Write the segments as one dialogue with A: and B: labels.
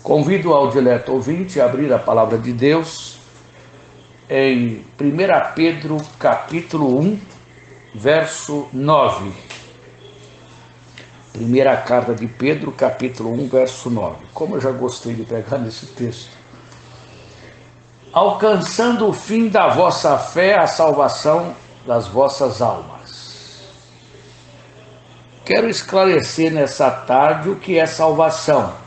A: Convido ao dileto ouvinte a abrir a palavra de Deus em 1 Pedro capítulo 1, verso 9. Primeira carta de Pedro, capítulo 1, verso 9. Como eu já gostei de pregar nesse texto. Alcançando o fim da vossa fé, a salvação das vossas almas. Quero esclarecer nessa tarde o que é salvação.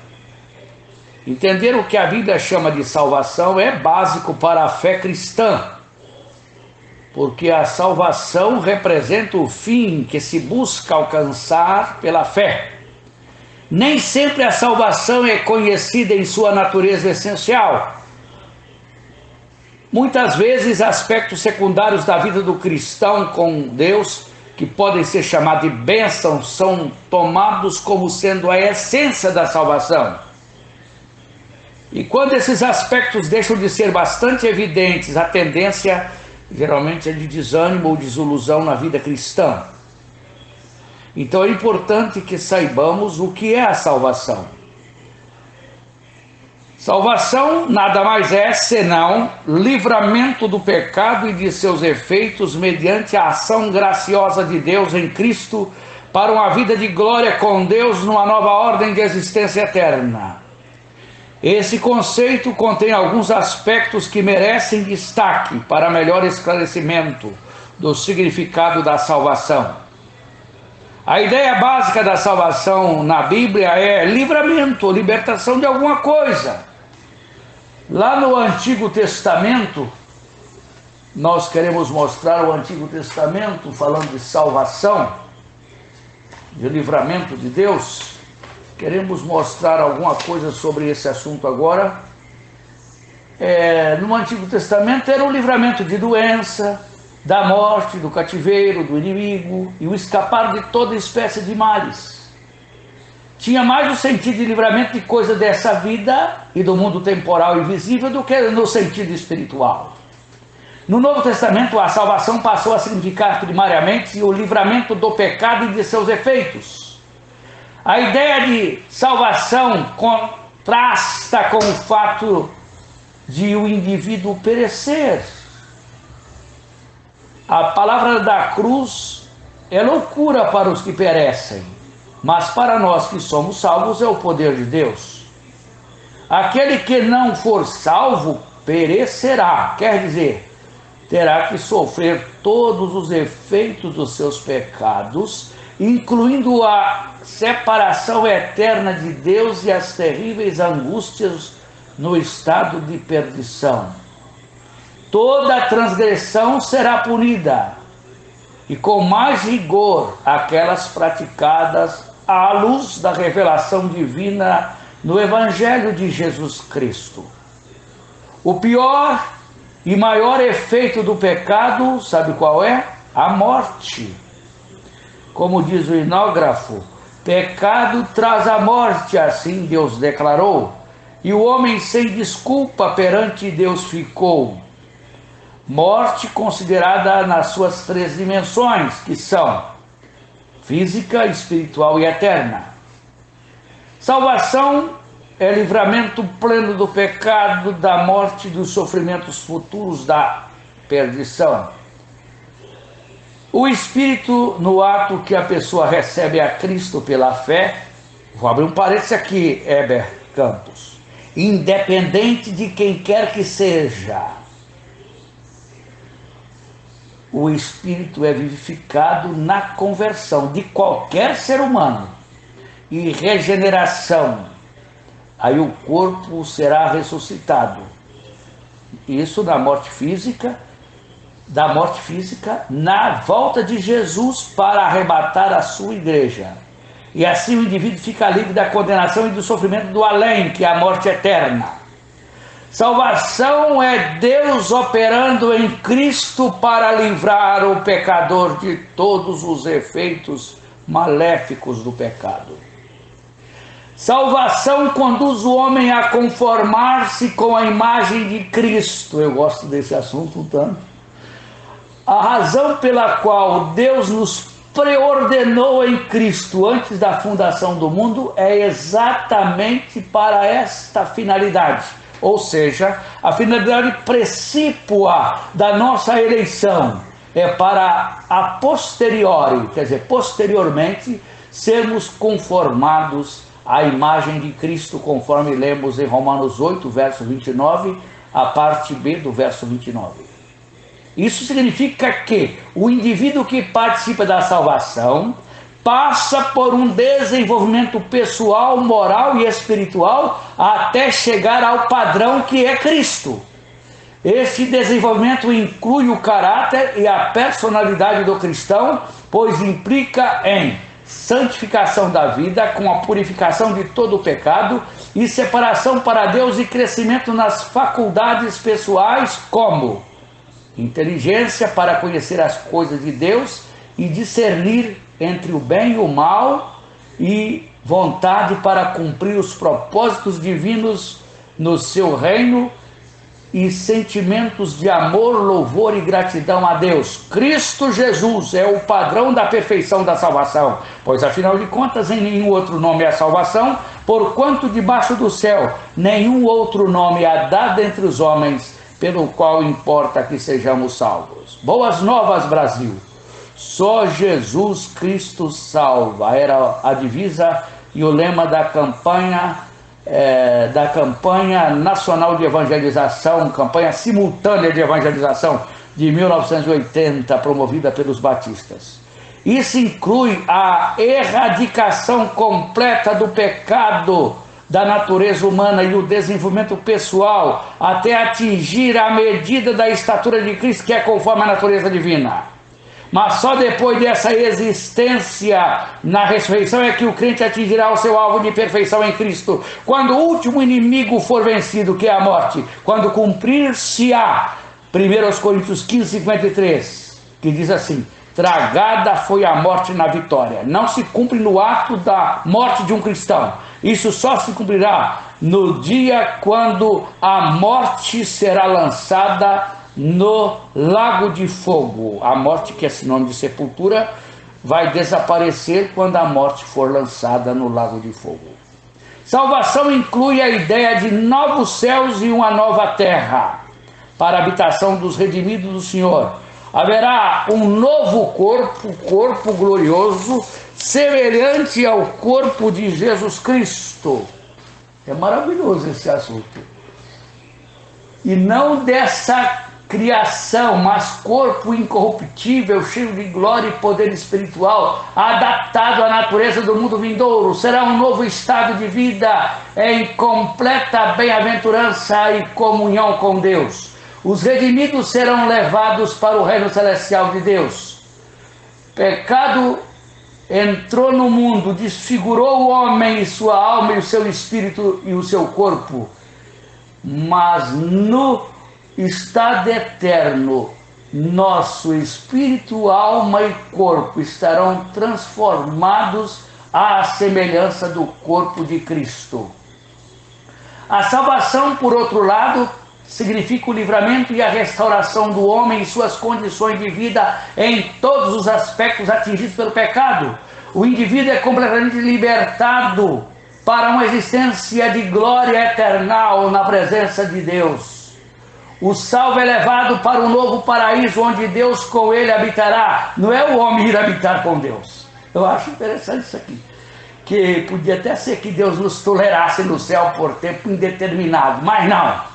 A: Entender o que a Bíblia chama de salvação é básico para a fé cristã, porque a salvação representa o fim que se busca alcançar pela fé. Nem sempre a salvação é conhecida em sua natureza essencial. Muitas vezes, aspectos secundários da vida do cristão com Deus, que podem ser chamados de bênçãos, são tomados como sendo a essência da salvação. E quando esses aspectos deixam de ser bastante evidentes, a tendência geralmente é de desânimo ou desilusão na vida cristã. Então é importante que saibamos o que é a salvação. Salvação nada mais é senão livramento do pecado e de seus efeitos mediante a ação graciosa de Deus em Cristo para uma vida de glória com Deus numa nova ordem de existência eterna. Esse conceito contém alguns aspectos que merecem destaque para melhor esclarecimento do significado da salvação. A ideia básica da salvação na Bíblia é livramento, libertação de alguma coisa. Lá no Antigo Testamento, nós queremos mostrar o Antigo Testamento falando de salvação, de livramento de Deus. Queremos mostrar alguma coisa sobre esse assunto agora. No Antigo Testamento era o livramento de doença, da morte, do cativeiro, do inimigo e o escapar de toda espécie de males. Tinha mais o sentido de livramento de coisa dessa vida e do mundo temporal e visível do que no sentido espiritual. No Novo Testamento, a salvação passou a significar primariamente o livramento do pecado e de seus efeitos. A ideia de salvação contrasta com o fato de o indivíduo perecer. A palavra da cruz é loucura para os que perecem, mas para nós que somos salvos é o poder de Deus. Aquele que não for salvo perecerá, quer dizer, terá que sofrer todos os efeitos dos seus pecados, incluindo a separação eterna de Deus e as terríveis angústias no estado de perdição. Toda transgressão será punida, e com mais rigor aquelas praticadas à luz da revelação divina no Evangelho de Jesus Cristo. O pior e maior efeito do pecado, sabe qual é? A morte. Como diz o himnógrafo, pecado traz a morte, assim Deus declarou, e o homem sem desculpa perante Deus ficou. Morte considerada nas suas três dimensões, que são física, espiritual e eterna. Salvação é livramento pleno do pecado, da morte e dos sofrimentos futuros da perdição. O Espírito, no ato que a pessoa recebe a Cristo pela fé, vou abrir um parênteses aqui, Heber Campos, independente de quem quer que seja, o Espírito é vivificado na conversão de qualquer ser humano e regeneração. Aí o corpo será ressuscitado. Isso da morte física, na volta de Jesus para arrebatar a sua igreja. E assim o indivíduo fica livre da condenação e do sofrimento do além, que é a morte eterna. Salvação é Deus operando em Cristo para livrar o pecador de todos os efeitos maléficos do pecado. Salvação conduz o homem a conformar-se com a imagem de Cristo. Eu gosto desse assunto tanto. A razão pela qual Deus nos preordenou em Cristo antes da fundação do mundo é exatamente para esta finalidade. Ou seja, a finalidade precípua da nossa eleição é para a posteriori, quer dizer, posteriormente, sermos conformados à imagem de Cristo, conforme lemos em Romanos 8, verso 29, a parte B do verso 29. Isso significa que o indivíduo que participa da salvação passa por um desenvolvimento pessoal, moral e espiritual até chegar ao padrão que é Cristo. Esse desenvolvimento inclui o caráter e a personalidade do cristão, pois implica em santificação da vida, com a purificação de todo o pecado e separação para Deus e crescimento nas faculdades pessoais, como inteligência para conhecer as coisas de Deus e discernir entre o bem e o mal, e vontade para cumprir os propósitos divinos no seu reino, e sentimentos de amor, louvor e gratidão a Deus. Cristo Jesus é o padrão da perfeição da salvação, pois afinal de contas em nenhum outro nome há salvação, porquanto debaixo do céu nenhum outro nome há dado entre os homens, pelo qual importa que sejamos salvos. Boas novas, Brasil! Só Jesus Cristo salva. Era a divisa e o lema da campanha nacional de evangelização, campanha simultânea de evangelização de 1980, promovida pelos batistas. Isso inclui a erradicação completa do pecado da natureza humana e o desenvolvimento pessoal até atingir a medida da estatura de Cristo, que é conforme a natureza divina. Mas só depois dessa existência na ressurreição é que o crente atingirá o seu alvo de perfeição em Cristo. Quando o último inimigo for vencido, que é a morte, quando cumprir-se-á, 1 Coríntios 15, 53, que diz assim: tragada foi a morte na vitória. Não se cumpre no ato da morte de um cristão. Isso só se cumprirá no dia quando a morte será lançada no lago de fogo. A morte, que é sinônimo de sepultura, vai desaparecer quando a morte for lançada no lago de fogo. Salvação inclui a ideia de novos céus e uma nova terra para a habitação dos redimidos do Senhor. Haverá um novo corpo glorioso, semelhante ao corpo de Jesus Cristo. É maravilhoso esse assunto. E não dessa criação, mas corpo incorruptível, cheio de glória e poder espiritual, adaptado à natureza do mundo vindouro. Será um novo estado de vida em completa bem-aventurança e comunhão com Deus. Os redimidos serão levados para o reino celestial de Deus. Pecado entrou no mundo, desfigurou o homem e sua alma e o seu espírito e o seu corpo, mas no estado eterno, nosso espírito, alma e corpo estarão transformados à semelhança do corpo de Cristo. A salvação, por outro lado, significa o livramento e a restauração do homem e suas condições de vida em todos os aspectos atingidos pelo pecado. O indivíduo é completamente libertado para uma existência de glória eternal na presença de Deus. O salvo é levado para um novo paraíso, onde Deus com ele habitará. Não é o homem ir habitar com Deus. Eu acho interessante isso aqui. Que podia até ser que Deus nos tolerasse no céu por tempo indeterminado, mas não.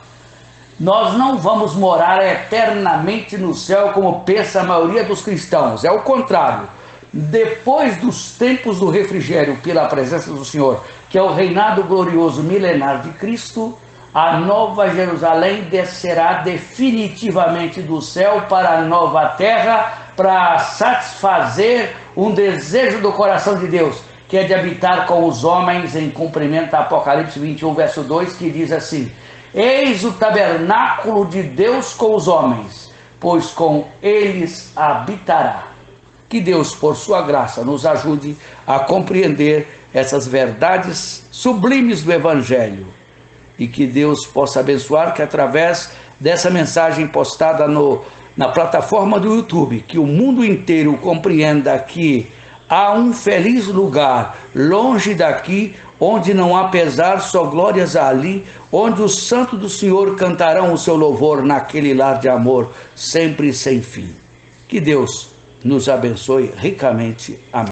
A: Nós não vamos morar eternamente no céu como pensa a maioria dos cristãos. É o contrário. Depois dos tempos do refrigério pela presença do Senhor, que é o reinado glorioso milenar de Cristo, a nova Jerusalém descerá definitivamente do céu para a nova terra, para satisfazer um desejo do coração de Deus, que é de habitar com os homens, em cumprimento a Apocalipse 21, verso 2, que diz assim: eis o tabernáculo de Deus com os homens, pois com eles habitará. Que Deus, por sua graça, nos ajude a compreender essas verdades sublimes do Evangelho, e que Deus possa abençoar, que através dessa mensagem postada no na plataforma do YouTube, que o mundo inteiro compreenda que há um feliz lugar longe daqui, onde não há pesar, só glórias ali, onde os santos do Senhor cantarão o seu louvor naquele lar de amor, sempre sem fim. Que Deus nos abençoe ricamente. Amém.